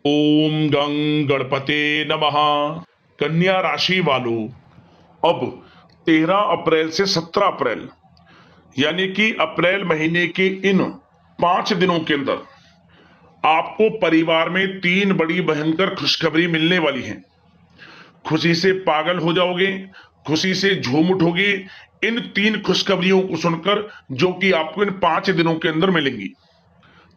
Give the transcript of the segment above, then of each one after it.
ओम गं गणपते नमः। कन्या राशि वालों, अब 13 अप्रैल से 17 अप्रैल यानी कि अप्रैल महीने के इन 5 दिनों के अंदर आपको परिवार में 3 बड़ी भयंकर खुशखबरी मिलने वाली है। खुशी से पागल हो जाओगे, खुशी से झूम उठोगे इन 3 खुशखबरियों को सुनकर, जो कि आपको इन 5 दिनों के अंदर मिलेंगी।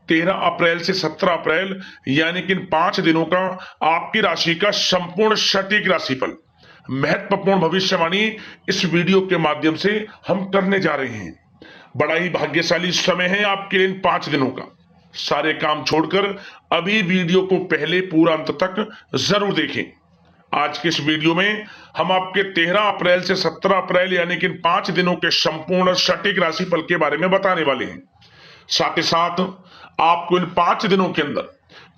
13 अप्रैल से 17 अप्रैल यानी कि इन 5 दिनों का आपकी राशि का संपूर्ण सटीक राशिफल, महत्वपूर्ण भविष्यवाणी इस वीडियो के माध्यम से हम करने जा रहे हैं। बड़ा ही भाग्यशाली समय है आपके लिए इन 5 दिनों का। सारे काम छोड़कर अभी वीडियो को पहले पूरा अंत तक जरूर देखें। आज के इस वीडियो में हम आपके 13 अप्रैल से 17 अप्रैल यानी कि इन 5 दिनों के संपूर्ण सटीक राशिफल के बारे में बताने वाले हैं। साथ ही साथ आपको इन 5 दिनों के अंदर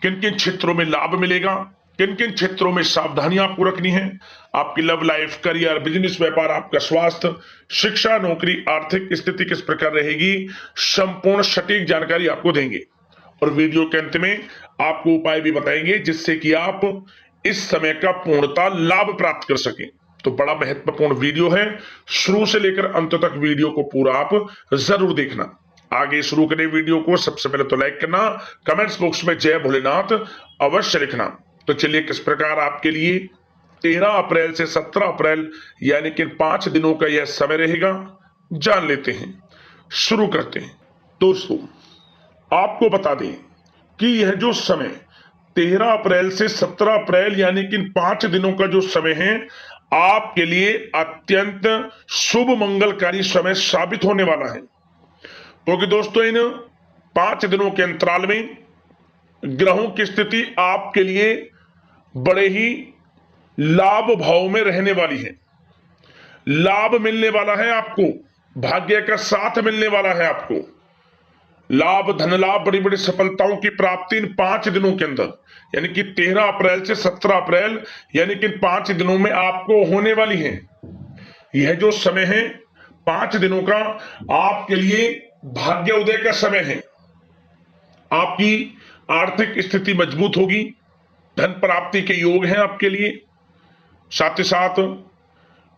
किन किन क्षेत्रों में लाभ मिलेगा, किन किन क्षेत्रों में सावधानियां आपको रखनी है, आपकी लव लाइफ, करियर, बिजनेस, व्यापार, आपका स्वास्थ्य, शिक्षा, नौकरी, आर्थिक स्थिति किस प्रकार रहेगी, संपूर्ण सटीक जानकारी आपको देंगे। और वीडियो के अंत में आपको उपाय भी बताएंगे जिससे कि आप इस समय का पूर्णतः लाभ प्राप्त कर सकें। तो बड़ा महत्वपूर्ण वीडियो है, शुरू से लेकर अंत तक वीडियो को पूरा आप जरूर देखना। आगे शुरू करें वीडियो को, सबसे पहले तो लाइक करना, कमेंट्स बॉक्स में जय भोलेनाथ अवश्य लिखना। तो चलिए किस प्रकार आपके लिए 13 अप्रैल से 17 अप्रैल यानी कि 5 दिनों का यह समय रहेगा, जान लेते हैं। शुरू करते हैं। दोस्तों, आपको बता दें कि यह जो समय 13 अप्रैल से 17 अप्रैल यानी कि 5 दिनों का जो समय है, आपके लिए अत्यंत शुभ मंगलकारी समय साबित होने वाला है। क्योंकि दोस्तों, इन 5 दिनों के अंतराल में ग्रहों की स्थिति आपके लिए बड़े ही लाभ भाव में रहने वाली है। लाभ मिलने वाला है आपको, भाग्य का साथ मिलने वाला है आपको। लाभ, धन लाभ, बड़ी बड़ी सफलताओं की प्राप्ति इन 5 दिनों के अंदर यानी कि 13 अप्रैल से 17 अप्रैल यानी कि 5 दिनों में आपको होने वाली है। यह जो समय है 5 दिनों का, आपके लिए भाग्य उदय का समय है। आपकी आर्थिक स्थिति मजबूत होगी, धन प्राप्ति के योग हैं आपके लिए। साथ ही साथ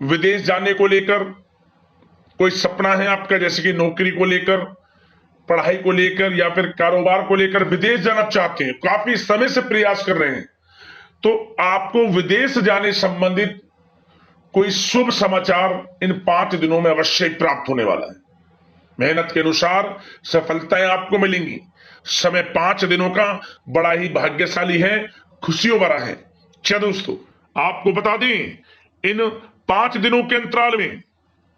विदेश जाने को लेकर कोई सपना है आपका, जैसे कि नौकरी को लेकर, पढ़ाई को लेकर या फिर कारोबार को लेकर विदेश जाना चाहते हैं, काफी समय से प्रयास कर रहे हैं, तो आपको विदेश जाने संबंधित कोई शुभ समाचार इन 5 दिनों में अवश्य प्राप्त होने वाला है। मेहनत के अनुसार सफलताएं आपको मिलेंगी। समय 5 दिनों का बड़ा ही भाग्यशाली है, खुशियों भरा है। क्या दोस्तों, आपको बता दें, इन 5 दिनों के अंतराल में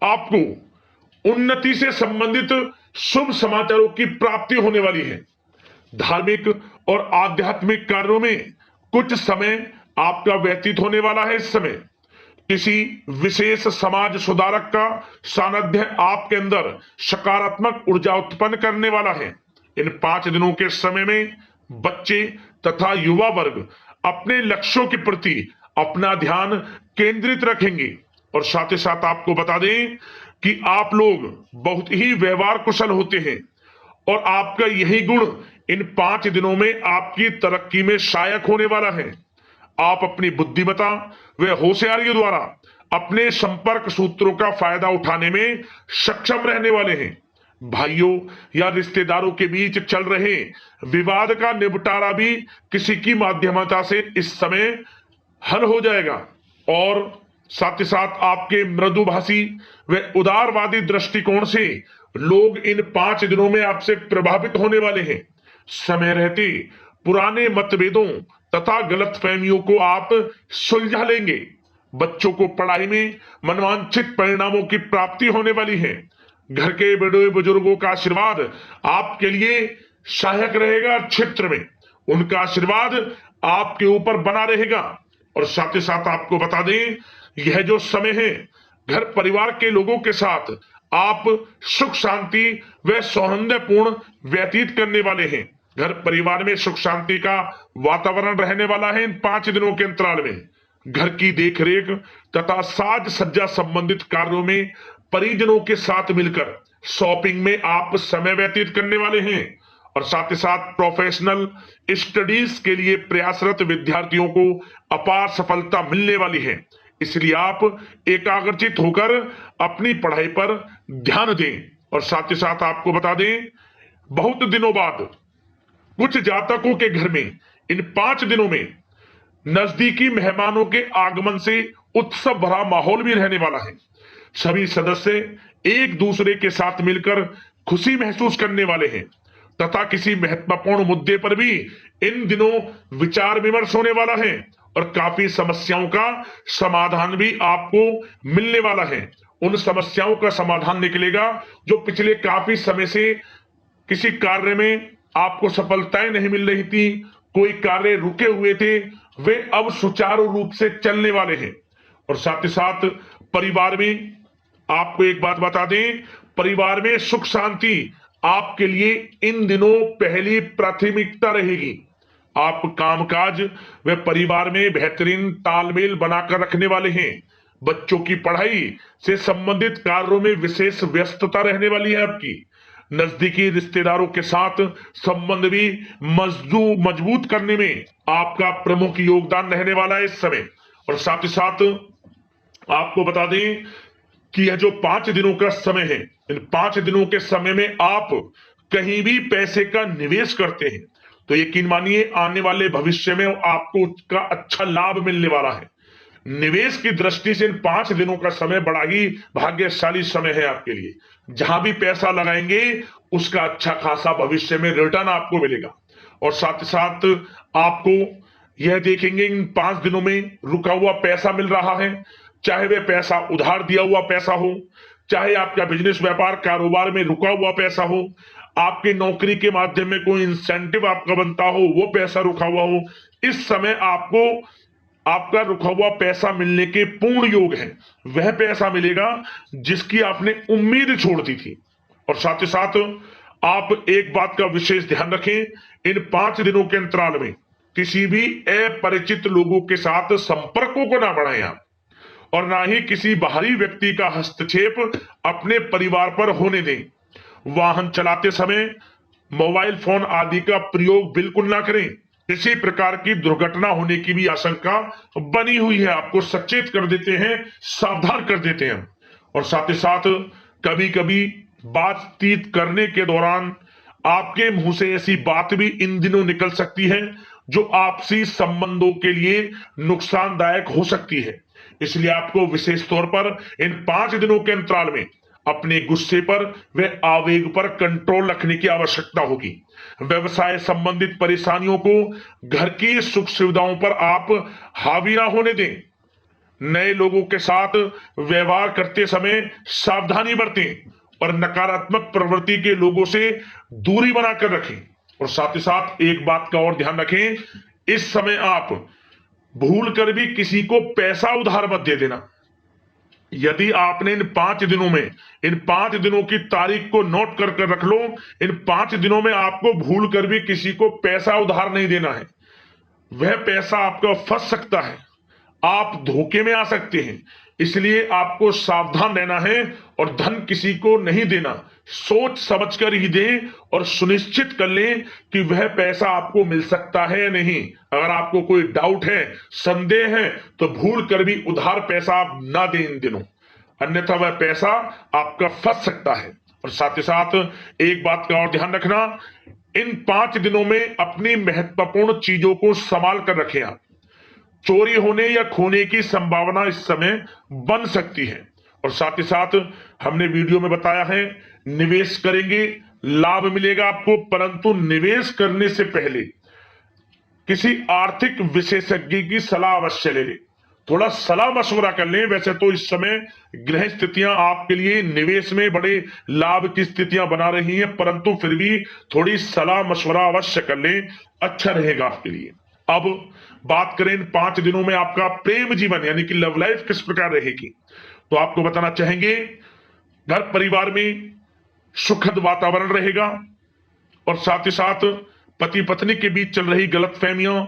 आपको उन्नति से संबंधित शुभ समाचारों की प्राप्ति होने वाली है। धार्मिक और आध्यात्मिक कार्यों में कुछ समय आपका व्यतीत होने वाला है। इस समय किसी विशेष समाज सुधारक का सानिध्य आपके अंदर सकारात्मक ऊर्जा उत्पन्न करने वाला है। इन 5 दिनों के समय में बच्चे तथा युवा वर्ग अपने लक्ष्यों के प्रति अपना ध्यान केंद्रित रखेंगे। और साथ ही साथ आपको बता दें कि आप लोग बहुत ही व्यवहार कुशल होते हैं और आपका यही गुण इन 5 दिनों में आपकी तरक्की में सहायक होने वाला है। आप अपनी बुद्धिमत्ता व होशियारी द्वारा अपने संपर्क सूत्रों का फायदा उठाने में सक्षम रहने वाले हैं। भाइयों या रिश्तेदारों के बीच चल रहे विवाद का निपटारा भी किसी की माध्यमता से इस समय हल हो जाएगा। और साथ ही साथ आपके मृदुभाषी व उदारवादी दृष्टिकोण से लोग इन 5 दिनों में आपसे प्रभावित होने वाले हैं। समय रहते पुराने मतभेदों तथा गलतफहमियों को आप सुलझा लेंगे। बच्चों को पढ़ाई में मनवांछित परिणामों की प्राप्ति होने वाली है। घर के बड़े बुजुर्गों का आशीर्वाद आपके लिए सहायक रहेगा। क्षेत्र में उनका आशीर्वाद आपके ऊपर बना रहेगा। और साथ ही साथ आपको बता दें, यह जो समय है घर परिवार के लोगों के साथ आप सुख शांति व सौहार्दपूर्ण व्यतीत करने वाले हैं। घर परिवार में सुख शांति का वातावरण रहने वाला है। इन 5 दिनों के अंतराल में घर की देखरेख तथा साज सज्जा संबंधित कार्यों में परिजनों के साथ मिलकर शॉपिंग में आप समय व्यतीत करने वाले हैं। और साथ ही साथ प्रोफेशनल स्टडीज के लिए प्रयासरत विद्यार्थियों को अपार सफलता मिलने वाली है। इसलिए आप एकाग्रचित होकर अपनी पढ़ाई पर ध्यान दें। और साथ ही साथ आपको बता दें, बहुत दिनों बाद कुछ जातकों के घर में इन 5 दिनों में नजदीकी मेहमानों के आगमन से उत्सव भरा माहौल भी रहने वाला है। सभी सदस्य एक दूसरे के साथ मिलकर खुशी महसूस करने वाले हैं तथा किसी महत्वपूर्ण मुद्दे पर भी इन दिनों विचार विमर्श होने वाला है और काफी समस्याओं का समाधान भी आपको मिलने वाला है। उन समस्याओं का समाधान निकलेगा जो पिछले काफी समय से किसी कार्य में आपको सफलताएं नहीं मिल रही थी, कोई कार्य रुके हुए थे, वे अब सुचारू रूप से चलने वाले हैं। और साथ ही साथ परिवार में आपको एक बात बता दें, परिवार में सुख शांति आपके लिए इन दिनों पहली प्राथमिकता रहेगी। आप कामकाज व परिवार में बेहतरीन तालमेल बनाकर रखने वाले हैं। बच्चों की पढ़ाई से संबंधित कार्यों में विशेष व्यस्तता रहने वाली है आपकी। नजदीकी रिश्तेदारों के साथ संबंध भी मजबूत करने में आपका प्रमुख योगदान रहने वाला है इस समय। और साथ ही साथ आपको बता दें कि यह जो 5 दिनों का समय है, इन 5 दिनों के समय में आप कहीं भी पैसे का निवेश करते हैं तो यकीन मानिए आने वाले भविष्य में आपको उसका अच्छा लाभ मिलने वाला है। निवेश की दृष्टि से इन 5 दिनों का समय बड़ा ही भाग्यशाली समय है आपके लिए। जहां भी पैसा लगाएंगे उसका अच्छा खासा भविष्य में रिटर्न आपको मिलेगा। और साथ ही साथ आपको यह देखेंगे इन 5 दिनों में रुका हुआ पैसा मिल रहा है, चाहे वह पैसा उधार दिया हुआ पैसा हो, चाहे आपका बिजनेस व्यापार कारोबार में रुका हुआ पैसा हो, आपकी नौकरी के माध्यम में कोई इंसेंटिव आपका बनता हो, वो पैसा रुका हुआ हो। इस समय आपको आपका रुका हुआ पैसा मिलने के पूर्ण योग है। वह पैसा मिलेगा जिसकी आपने उम्मीद छोड़ दी थी। और साथ ही साथ आप एक बात का विशेष ध्यान रखें, इन 5 दिनों के अंतराल में किसी भी अपरिचित लोगों के साथ संपर्कों को ना बढ़ाएं आप, और ना ही किसी बाहरी व्यक्ति का हस्तक्षेप अपने परिवार पर होने दें। वाहन चलाते समय मोबाइल फोन आदि का प्रयोग बिल्कुल ना करें। किसी प्रकार की दुर्घटना होने की भी आशंका बनी हुई है, आपको सचेत कर देते हैं, सावधान कर देते हैं। और साथ ही साथ कभी कभी बातचीत करने के दौरान आपके मुंह से ऐसी बात भी इन दिनों निकल सकती है जो आपसी संबंधों के लिए नुकसानदायक हो सकती है। इसलिए आपको विशेष तौर पर इन 5 दिनों के अंतराल में अपने गुस्से पर व आवेग पर कंट्रोल रखने की आवश्यकता होगी। व्यवसाय संबंधित परेशानियों को घर की सुख सुविधाओं पर आप हावी ना होने दें। नए लोगों के साथ व्यवहार करते समय सावधानी बरतें और नकारात्मक प्रवृत्ति के लोगों से दूरी बनाकर रखें। और साथ ही साथ एक बात का और ध्यान रखें, इस समय आप भूल कर भी किसी को पैसा उधार मत दे देना। यदि आपने इन 5 दिनों में, इन 5 दिनों की तारीख को नोट कर रख लो, इन 5 दिनों में आपको भूल कर भी किसी को पैसा उधार नहीं देना है। वह पैसा आपका फंस सकता है, आप धोखे में आ सकते हैं। इसलिए आपको सावधान रहना है और धन किसी को नहीं देना। सोच समझकर ही दें और सुनिश्चित कर लें कि वह पैसा आपको मिल सकता है या नहीं। अगर आपको कोई डाउट है, संदेह है, तो भूल कर भी उधार पैसा आप ना दें इन दिनों, अन्यथा वह पैसा आपका फंस सकता है। और साथ ही साथ एक बात का और ध्यान रखना, इन 5 दिनों में अपनी महत्वपूर्ण चीजों को संभाल कर रखें आप। चोरी होने या खोने की संभावना इस समय बन सकती है। और साथ ही साथ हमने वीडियो में बताया है, निवेश करेंगे लाभ मिलेगा आपको, परंतु निवेश करने से पहले किसी आर्थिक विशेषज्ञ की सलाह अवश्य ले लें, थोड़ा सलाह मशवरा कर लें। वैसे तो इस समय ग्रह स्थितियां आपके लिए निवेश में बड़े लाभ की स्थितियां बना रही हैं, परंतु फिर भी थोड़ी सलाह मशवरा अवश्य कर लें, अच्छा रहेगा आपके लिए। अब बात करें इन 5 दिनों में आपका प्रेम जीवन यानी कि लव लाइफ किस प्रकार रहेगी, तो आपको बताना चाहेंगे, घर परिवार में सुखद वातावरण रहेगा और साथ ही साथ पति पत्नी के बीच चल रही गलतफहमियों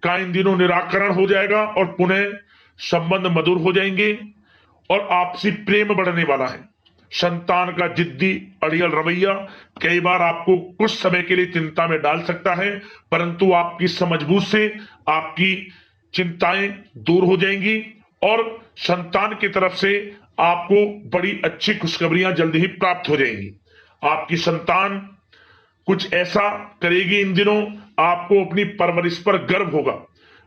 का इन दिनों निराकरण हो जाएगा और पुनः संबंध मधुर हो जाएंगे और आपसी प्रेम बढ़ने वाला है। संतान का जिद्दी अड़ियल रवैया कई बार आपको कुछ समय के लिए चिंता में डाल सकता है, परंतु आपकी समझबूझ से आपकी चिंताएं दूर हो जाएंगी और संतान की तरफ से आपको बड़ी अच्छी खुशखबरियां जल्द ही प्राप्त हो जाएंगी। आपकी संतान कुछ ऐसा करेगी इन दिनों, आपको अपनी परवरिश पर गर्व होगा।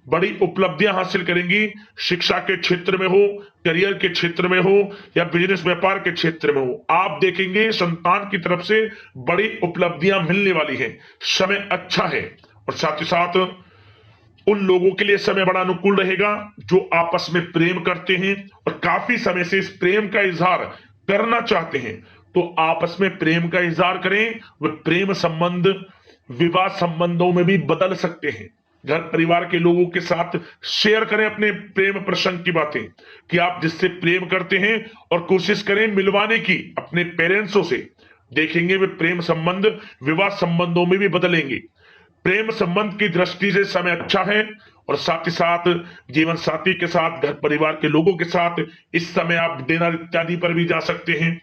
बड़ी उपलब्धियां हासिल करेंगी, शिक्षा के क्षेत्र में हो, करियर के क्षेत्र में हो या बिजनेस व्यापार के क्षेत्र में हो। आप देखेंगे संतान की तरफ से बड़ी उपलब्धियां मिलने वाली है, समय अच्छा है। और साथ ही साथ उन लोगों के लिए समय बड़ा अनुकूल रहेगा जो आपस में प्रेम करते हैं और काफी समय से इस प्रेम का इजहार करना चाहते हैं, तो आपस में प्रेम का इजहार करें। वे प्रेम संबंध विवाह संबंधों में भी बदल सकते हैं। घर परिवार के लोगों के साथ शेयर करें अपने प्रेम प्रसंग की बातें कि आप जिससे प्रेम करते हैं और कोशिश करें मिलवाने की अपने पेरेंट्सों से। देखेंगे वे प्रेम संबंध विवाह संबंधों में भी बदलेंगे। प्रेम संबंध की दृष्टि से समय अच्छा है और साथ ही साथ जीवन साथी के साथ, घर परिवार के लोगों के साथ इस समय आप डिनर इत्यादि पर भी जा सकते हैं।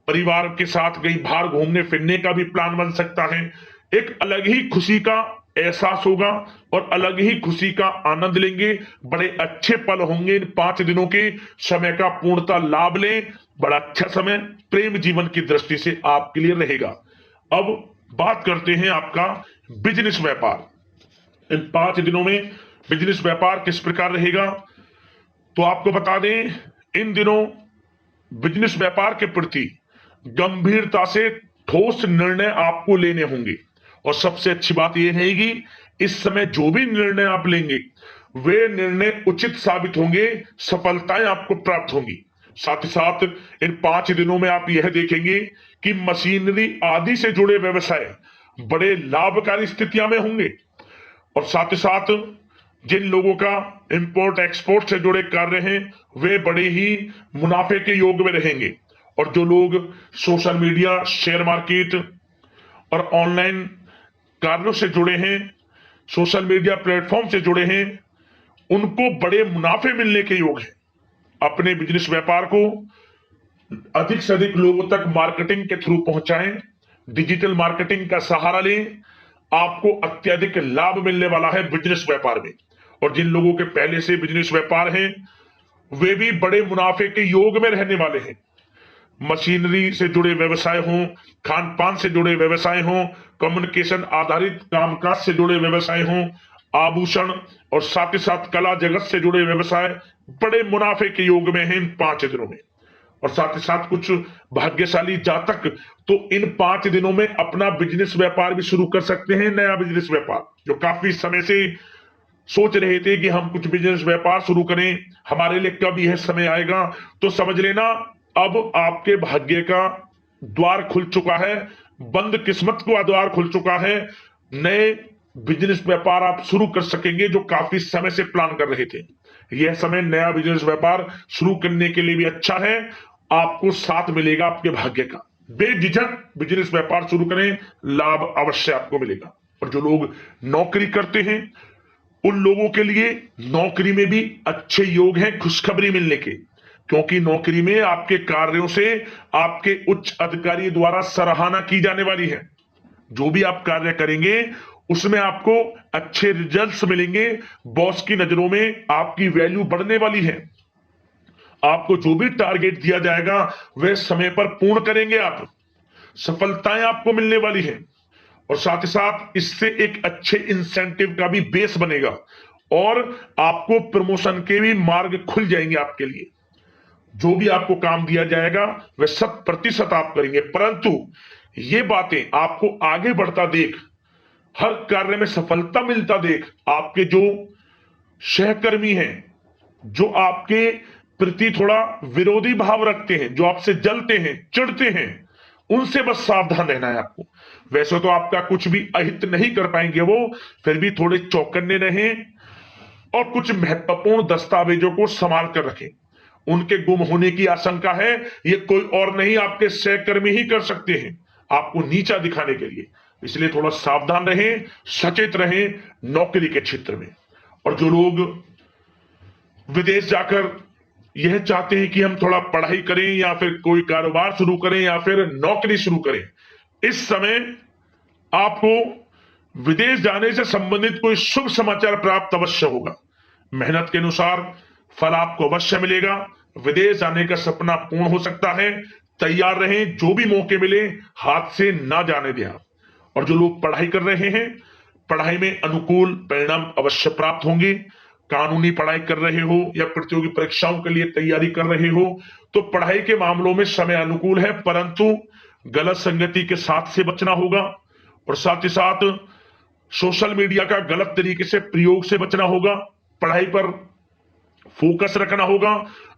परिवार के साथ कहीं बाहर घूमने फिरने का भी प्लान बन सकता है। एक अलग ही खुशी का एहसास होगा और अलग ही खुशी का आनंद लेंगे। बड़े अच्छे पल होंगे इन 5 दिनों के, समय का पूर्णतः लाभ लें। बड़ा अच्छा समय प्रेम जीवन की दृष्टि से आपके लिए रहेगा। अब बात करते हैं आपका बिजनेस व्यापार। इन 5 दिनों में बिजनेस व्यापार किस प्रकार रहेगा, तो आपको बता दें इन दिनों बिजनेस व्यापार के प्रति गंभीरता से ठोस निर्णय आपको लेने होंगे। और सबसे अच्छी बात यह रहेगी इस समय जो भी निर्णय आप लेंगे वे निर्णय उचित साबित होंगे, सफलताएं आपको प्राप्त होंगी। साथ ही साथ इन 5 दिनों में आप यह देखेंगे कि मशीनरी आदि से जुड़े व्यवसाय बड़े लाभकारी स्थितियां में होंगे। और साथ ही साथ जिन लोगों का इंपोर्ट एक्सपोर्ट से जुड़े कार्य हैं वे बड़े ही मुनाफे के योग में रहेंगे। और जो लोग सोशल मीडिया, शेयर मार्केट और ऑनलाइन कार्यों से जुड़े हैं, सोशल मीडिया प्लेटफॉर्म से जुड़े हैं, उनको बड़े मुनाफे मिलने के योग हैं। अपने बिजनेस व्यापार को अधिक से अधिक लोगों तक मार्केटिंग के थ्रू पहुंचाएं, डिजिटल मार्केटिंग का सहारा लें। आपको अत्यधिक लाभ मिलने वाला है बिजनेस व्यापार में। और जिन लोगों के पहले से बिजनेस व्यापार है वे भी बड़े मुनाफे के योग में रहने वाले हैं। मशीनरी से जुड़े व्यवसाय हों, खान पान से जुड़े व्यवसाय हों, कम्युनिकेशन आधारित कामकाज से जुड़े व्यवसाय हों, आभूषण और साथ ही साथ कला जगत से जुड़े व्यवसाय बड़े मुनाफे के योग में हैं इन 5 दिनों में। और साथ ही साथ कुछ भाग्यशाली जातक तो इन 5 दिनों में अपना बिजनेस व्यापार भी शुरू कर सकते हैं। नया बिजनेस व्यापार जो काफी समय से सोच रहे थे कि हम कुछ बिजनेस व्यापार शुरू करें, हमारे लिए कब यह समय आएगा, तो समझ लेना अब आपके भाग्य का द्वार खुल चुका है, बंद किस्मत का द्वार खुल चुका है। नए बिजनेस व्यापार आप शुरू कर सकेंगे जो काफी समय से प्लान कर रहे थे। यह समय नया बिजनेस व्यापार शुरू करने के लिए भी अच्छा है, आपको साथ मिलेगा आपके भाग्य का। बेझिझक बिजनेस व्यापार शुरू करें, लाभ अवश्य आपको मिलेगा। और जो लोग नौकरी करते हैं उन लोगों के लिए नौकरी में भी अच्छे योग हैं खुशखबरी मिलने के, क्योंकि नौकरी में आपके कार्यों से आपके उच्च अधिकारी द्वारा सराहना की जाने वाली है। जो भी आप कार्य करेंगे उसमें आपको अच्छे रिजल्ट्स मिलेंगे, बॉस की नजरों में आपकी वैल्यू बढ़ने वाली है। आपको जो भी टारगेट दिया जाएगा वह समय पर पूर्ण करेंगे आप, सफलताएं आपको मिलने वाली है। और साथ ही साथ इससे एक अच्छे इंसेंटिव का भी बेस बनेगा और आपको प्रमोशन के भी मार्ग खुल जाएंगे आपके लिए। जो भी आपको काम दिया जाएगा वह 100% आप करेंगे, परंतु ये बातें आपको आगे बढ़ता देख, हर कार्य में सफलता मिलता देख आपके जो सहकर्मी हैं, जो आपके प्रति थोड़ा विरोधी भाव रखते हैं, जो आपसे जलते हैं, चिढ़ते हैं, उनसे बस सावधान रहना है आपको। वैसे तो आपका कुछ भी अहित नहीं कर पाएंगे वो, फिर भी थोड़े चौकन्ने रहें और कुछ महत्वपूर्ण दस्तावेजों को संभाल कर रखें। उनके गुम होने की आशंका है, ये कोई और नहीं आपके सहकर्मी ही कर सकते हैं आपको नीचा दिखाने के लिए। इसलिए थोड़ा सावधान रहें, सचेत रहें नौकरी के क्षेत्र में। और जो लोग विदेश जाकर यह चाहते हैं कि हम थोड़ा पढ़ाई करें या फिर कोई कारोबार शुरू करें या फिर नौकरी शुरू करें, इस समय आपको विदेश जाने से संबंधित कोई शुभ समाचार प्राप्त अवश्य होगा। मेहनत के अनुसार फल आपको अवश्य मिलेगा। विदेश जाने का सपना पूर्ण हो सकता है। तैयार रहें, जो भी मौके मिले हाथ से ना जाने दें। और जो लोग पढ़ाई कर रहे हैं, पढ़ाई में अनुकूल परिणाम अवश्य प्राप्त होंगे। कानूनी पढ़ाई कर रहे हो या प्रतियोगी परीक्षाओं के लिए तैयारी कर रहे हो तो पढ़ाई के मामलों में समय अनुकूल है, परंतु गलत संगति के साथ से बचना होगा और साथ ही साथ सोशल मीडिया का गलत तरीके से प्रयोग से बचना होगा। पढ़ाई पर फोकस रखना होगा।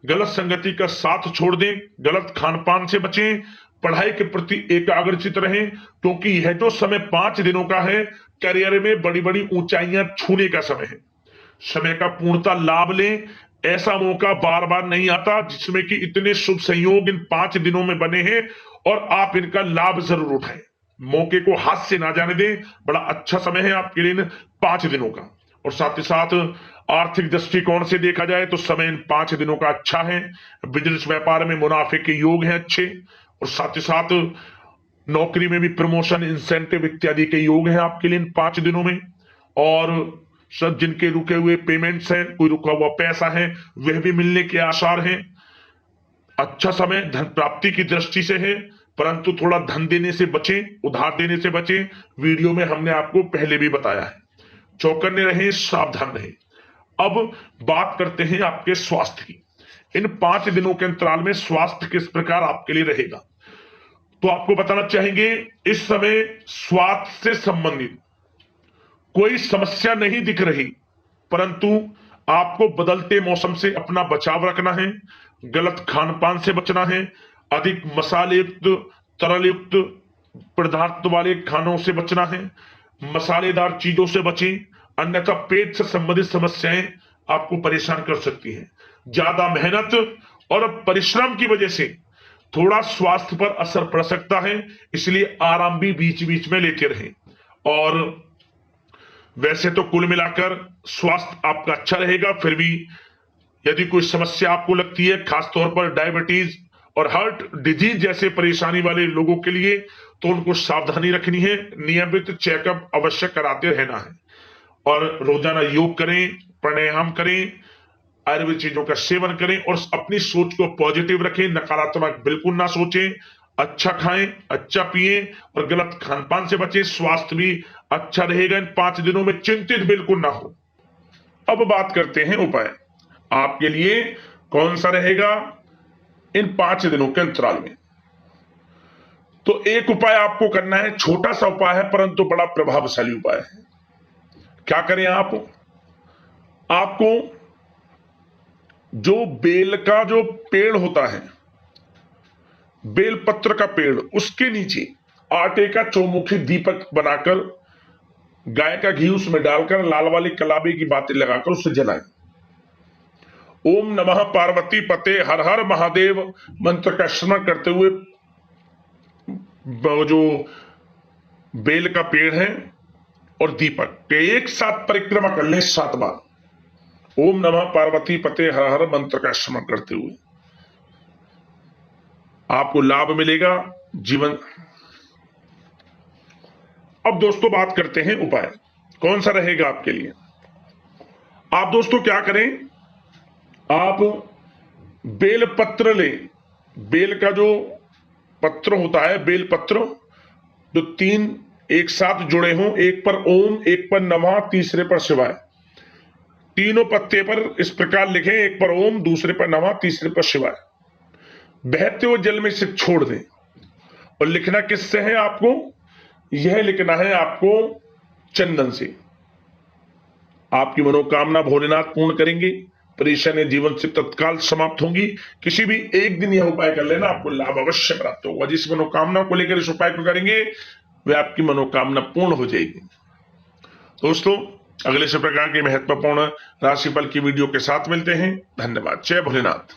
गलत संगति का साथ छोड़ दें, गलत खान पान से बचें, पढ़ाई के प्रति एकाग्रचित रहें, क्योंकि यह जो समय 5 दिनों का है, करियर में बड़ी बड़ी ऊंचाइयां छूने का समय है। समय का पूर्णता लाभ लें। ऐसा मौका बार बार नहीं आता जिसमें कि इतने शुभ संयोग इन 5 दिनों में बने हैं और आप इनका लाभ जरूर उठाएं। मौके को हाथ से ना जाने दें। बड़ा अच्छा समय है आपके लिए इन 5 दिनों का। और साथ ही साथ आर्थिक दृष्टिकोण से देखा जाए तो समय इन 5 दिनों का अच्छा है। बिजनेस व्यापार में मुनाफे के योग हैं अच्छे, और साथ ही साथ नौकरी में भी प्रमोशन, इंसेंटिव इत्यादि के योग हैं आपके लिए इन 5 दिनों में। और सब जिनके रुके हुए पेमेंट्स हैं, कोई रुका हुआ पैसा है, वह भी मिलने के आसार हैं। अच्छा समय धन प्राप्ति की दृष्टि से है, परंतु थोड़ा धन देने से बचें, उधार देने से बचें। वीडियो में हमने आपको पहले भी बताया है। चौकन्ने रहें, सावधान रहें। अब बात करते हैं आपके स्वास्थ्य की। इन 5 दिनों के अंतराल में स्वास्थ्य किस प्रकार आपके लिए रहेगा, तो आपको बताना चाहेंगे इस समय स्वास्थ्य से संबंधित कोई समस्या नहीं दिख रही, परंतु आपको बदलते मौसम से अपना बचाव रखना है। गलत खान पान से बचना है। अधिक मसाले युक्त, तरल युक्त पदार्थ वाले खानों से बचना है। मसालेदार चीजों से बचें, अन्यथा पेट से संबंधित समस्याएं आपको परेशान कर सकती हैं। ज्यादा मेहनत और परिश्रम की वजह से थोड़ा स्वास्थ्य पर असर पड़ सकता है, इसलिए आराम भी बीच बीच में लेते रहें। और वैसे तो कुल मिलाकर स्वास्थ्य आपका अच्छा रहेगा, फिर भी यदि कोई समस्या आपको लगती है, खासतौर पर डायबिटीज और हार्ट डिजीज जैसे परेशानी वाले लोगों के लिए, तो उनको सावधानी रखनी है। नियमित चेकअप अवश्य कराते रहना है और रोजाना योग करें, प्राणायाम करें, आयुर्वेद चीजों का सेवन करें और अपनी सोच को पॉजिटिव रखें। नकारात्मक बिल्कुल ना सोचें। अच्छा खाएं, अच्छा पिएं और गलत खान पान से बचें। स्वास्थ्य भी अच्छा रहेगा इन 5 दिनों में, चिंतित बिल्कुल ना हो। अब बात करते हैं उपाय आपके लिए कौन सा रहेगा इन 5 दिनों के अंतराल में। तो एक उपाय आपको करना है, छोटा सा उपाय है परंतु बड़ा प्रभावशाली उपाय है। क्या करें आपको जो बेल का जो पेड़ होता है, बेल पत्र का पेड़, उसके नीचे आटे का चौमुखी दीपक बनाकर गाय का घी उसमें डालकर लाल वाली कलाबी की बातें लगाकर उसे जलाएं। ओम नमः पार्वती पते हर हर महादेव मंत्र का स्मरण करते हुए जो बेल का पेड़ है और दीपक के एक साथ परिक्रमा कर लें 7 बार। ओम नमः पार्वती पते हर हर मंत्र का स्मरण करते हुए आपको लाभ मिलेगा जीवन। अब दोस्तों बात करते हैं उपाय कौन सा रहेगा आपके लिए। आप दोस्तों क्या करें, आप बेल पत्र लें। बेल का जो पत्र होता है, बेल पत्र जो 3 एक साथ जुड़े हों, एक पर ओम, एक पर नमः, तीसरे पर शिवाय। तीनों पत्ते पर इस प्रकार लिखें, एक पर ओम, दूसरे पर नमः, तीसरे पर शिवाय। बहते हुए जल में इसे छोड़ दें। और लिखना किससे है आपको, यह लिखना है आपको चंदन से। आपकी मनोकामना भोलेनाथ पूर्ण करेंगे। परेशानी जीवन से तत्काल समाप्त होंगी। किसी भी एक दिन यह उपाय कर लेना, आपको लाभ अवश्य प्राप्त होगा। जिस मनोकामना को लेकर इस उपाय को करेंगे वह आपकी मनोकामना पूर्ण हो जाएगी। दोस्तों अगले से प्रकार के महत्वपूर्ण राशिफल की वीडियो के साथ मिलते हैं। धन्यवाद। जय भोलेनाथ।